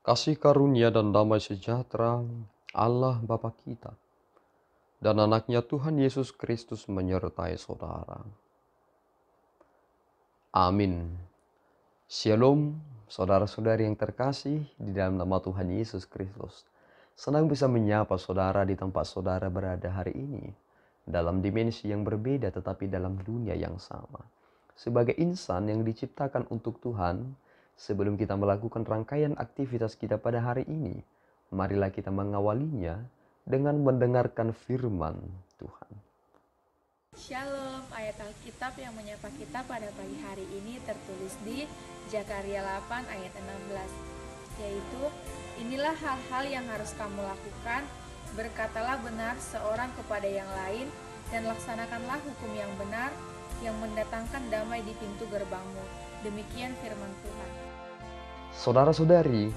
Kasih karunia dan damai sejahtera Allah Bapa kita dan anaknya Tuhan Yesus Kristus menyertai saudara. Amin. Shalom, saudara-saudari yang terkasih di dalam nama Tuhan Yesus Kristus. Senang bisa menyapa saudara di tempat saudara berada hari ini, dalam dimensi yang berbeda tetapi dalam dunia yang sama. Sebagai insan yang diciptakan untuk Tuhan, sebelum kita melakukan rangkaian aktivitas kita pada hari ini, marilah kita mengawalinya dengan mendengarkan firman Tuhan. Shalom, ayat Alkitab yang menyapa kita pada pagi hari ini tertulis di Zakaria 8 ayat 16, yaitu, inilah hal-hal yang harus kamu lakukan, berkatalah benar seorang kepada yang lain, dan laksanakanlah hukum yang benar, yang mendatangkan damai di pintu gerbangmu. Demikian firman Tuhan. Saudara-saudari,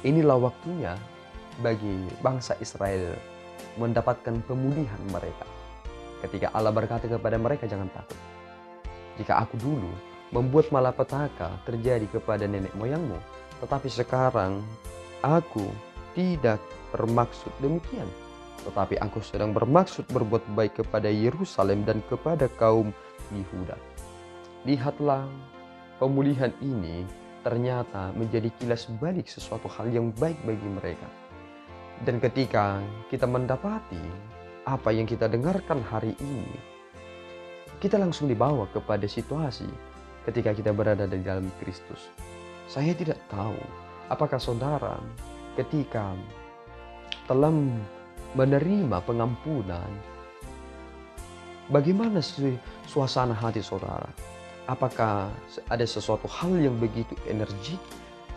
inilah waktunya bagi bangsa Israel mendapatkan pemulihan mereka. Ketika Allah berkata kepada mereka, jangan takut. Jika aku dulu membuat malapetaka terjadi kepada nenek moyangmu, tetapi sekarang aku tidak bermaksud demikian. Tetapi aku sedang bermaksud berbuat baik kepada Yerusalem dan kepada kaum Yehuda. Lihatlah, pemulihan ini ternyata menjadi kilas balik sesuatu hal yang baik bagi mereka. Dan ketika kita mendapati apa yang kita dengarkan hari ini, kita langsung dibawa kepada situasi ketika kita berada di dalam Kristus. Saya tidak tahu apakah saudara ketika telah menerima pengampunan, bagaimana suasana hati saudara? Apakah ada sesuatu hal yang begitu energik,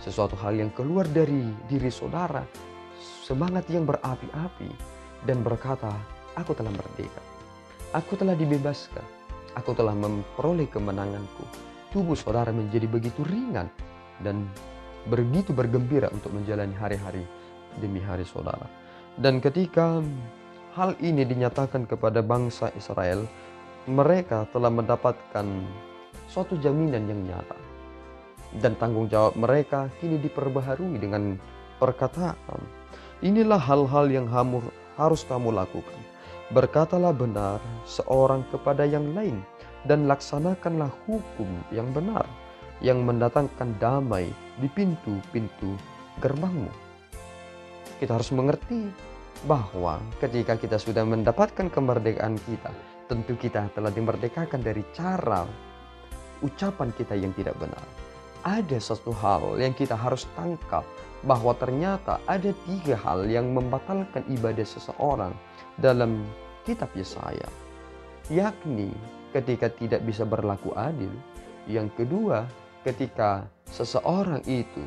sesuatu hal yang keluar dari diri saudara, semangat yang berapi-api, dan berkata, aku telah merdeka, aku telah dibebaskan, aku telah memperoleh kemenanganku. Tubuh saudara menjadi begitu ringan dan begitu bergembira untuk menjalani hari-hari demi hari saudara. Dan ketika hal ini dinyatakan kepada bangsa Israel, mereka telah mendapatkan suatu jaminan yang nyata. Dan tanggung jawab mereka kini diperbaharui dengan perkataan, inilah hal-hal yang harus kamu lakukan. Berkatalah benar seorang kepada yang lain, dan laksanakanlah hukum yang benar, yang mendatangkan damai di pintu-pintu gerbangmu. Kita harus mengerti bahwa ketika kita sudah mendapatkan kemerdekaan kita, tentu kita telah dimerdekakan dari cara ucapan kita yang tidak benar. Ada satu hal yang kita harus tangkap, bahwa ternyata ada 3 hal yang membatalkan ibadah seseorang dalam kitab Yesaya, yakni ketika tidak bisa berlaku adil, yang kedua ketika seseorang itu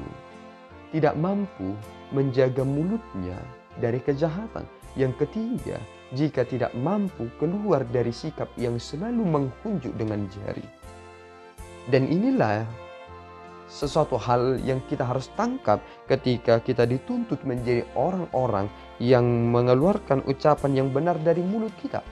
tidak mampu menjaga mulutnya dari kejahatan, yang ketiga jika tidak mampu keluar dari sikap yang selalu menghunjuk dengan jari. Dan inilah sesuatu hal yang kita harus tangkap ketika kita dituntut menjadi orang-orang yang mengeluarkan ucapan yang benar dari mulut kita.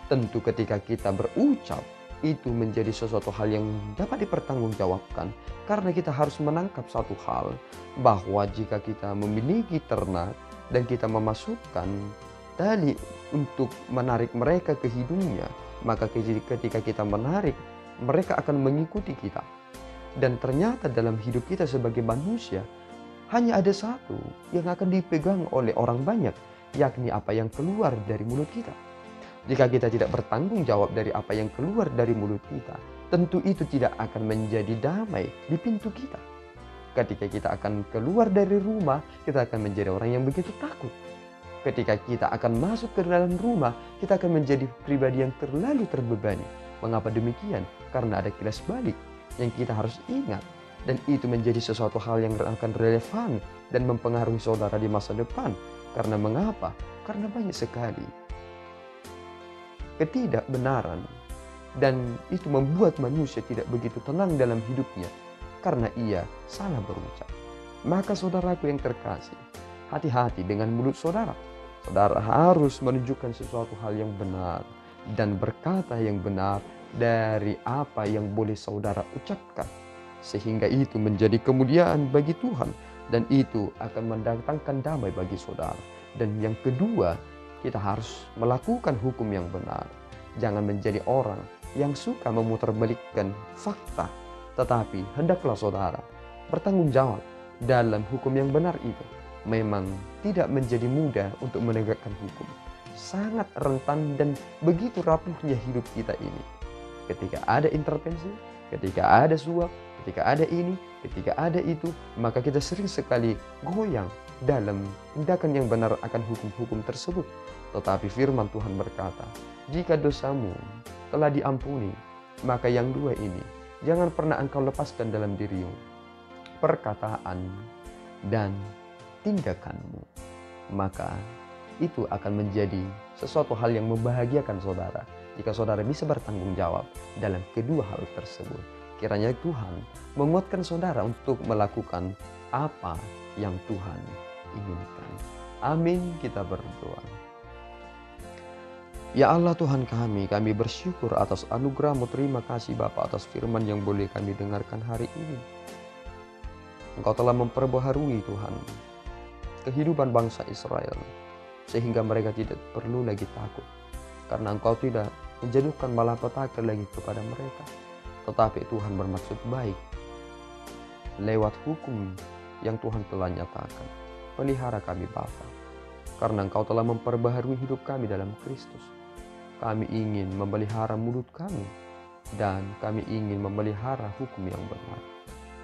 Tentu ketika kita berucap, itu menjadi sesuatu hal yang dapat dipertanggungjawabkan, karena kita harus menangkap satu hal, bahwa jika kita memiliki ternak dan kita memasukkan tali untuk menarik mereka ke hidungnya, maka ketika kita menarik, mereka akan mengikuti kita. Dan ternyata dalam hidup kita sebagai manusia, hanya ada satu yang akan dipegang oleh orang banyak, yakni apa yang keluar dari mulut kita. Jika kita tidak bertanggung jawab dari apa yang keluar dari mulut kita, tentu itu tidak akan menjadi damai di pintu kita. Ketika kita akan keluar dari rumah, kita akan menjadi orang yang begitu takut. Ketika kita akan masuk ke dalam rumah, kita akan menjadi pribadi yang terlalu terbebani. Mengapa demikian? Karena ada kilas balik yang kita harus ingat, dan itu menjadi sesuatu hal yang akan relevan dan mempengaruhi saudara di masa depan. Karena mengapa? Karena banyak sekali ketidakbenaran, dan itu membuat manusia tidak begitu tenang dalam hidupnya karena ia salah berucap. Maka saudaraku yang terkasih, hati-hati dengan mulut saudara. Saudara harus menunjukkan sesuatu hal yang benar dan berkata yang benar dari apa yang boleh saudara ucapkan, sehingga itu menjadi kemuliaan bagi Tuhan Dan itu akan mendatangkan damai bagi saudara. Dan yang kedua, kita harus melakukan hukum yang benar. Jangan menjadi orang yang suka memutarbalikkan fakta. Tetapi hendaklah saudara bertanggung jawab dalam hukum yang benar itu. Memang tidak menjadi mudah untuk menegakkan hukum. Sangat rentan dan begitu rapuhnya hidup kita ini. Ketika ada intervensi, ketika ada suap, ketika ada ini, ketika ada itu, maka kita sering sekali goyang dalam tindakan yang benar akan hukum-hukum tersebut. Tetapi firman Tuhan berkata, jika dosamu telah diampuni, maka yang dua ini jangan pernah engkau lepaskan dalam dirimu, perkataan dan tindakanmu. Maka itu akan menjadi sesuatu hal yang membahagiakan saudara jika saudara bisa bertanggung jawab dalam kedua hal tersebut. Kiranya Tuhan menguatkan saudara untuk melakukan apa yang Tuhan inginkan. Amin, kita berdoa. Ya Allah Tuhan kami bersyukur atas anugerah-Mu. Terima kasih Bapa atas firman yang boleh kami dengarkan hari ini. Engkau telah memperbaharui Tuhan kehidupan bangsa Israel, sehingga mereka tidak perlu lagi takut, karena Engkau tidak menjatuhkan malapetaka lagi kepada mereka. Tetapi Tuhan bermaksud baik lewat hukum yang Tuhan telah nyatakan. Pelihara kami Bapa, karena Engkau telah memperbaharui hidup kami dalam Kristus. Kami ingin memelihara mulut kami, dan kami ingin memelihara hukum yang benar.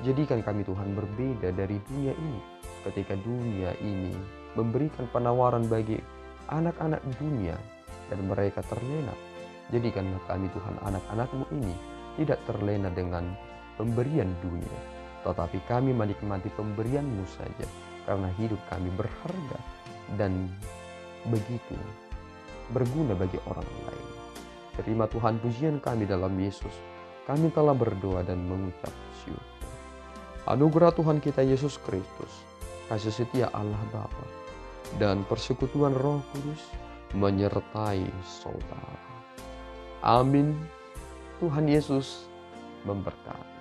Jadikan kami Tuhan berbeda dari dunia ini. Ketika dunia ini memberikan penawaran bagi anak-anak dunia dan mereka terlena, jadikanlah kami Tuhan anak-anak-Mu ini tidak terlena dengan pemberian dunia, tetapi kami menikmati pemberian-Mu saja, karena hidup kami berharga dan begitu berguna bagi orang lain. Terima Tuhan pujian kami dalam Yesus. Kami telah berdoa dan mengucap syukur. Anugerah Tuhan kita Yesus Kristus, kasih setia Allah Bapa, dan persekutuan Roh Kudus menyertai saudara. Amin. Tuhan Yesus memberkati.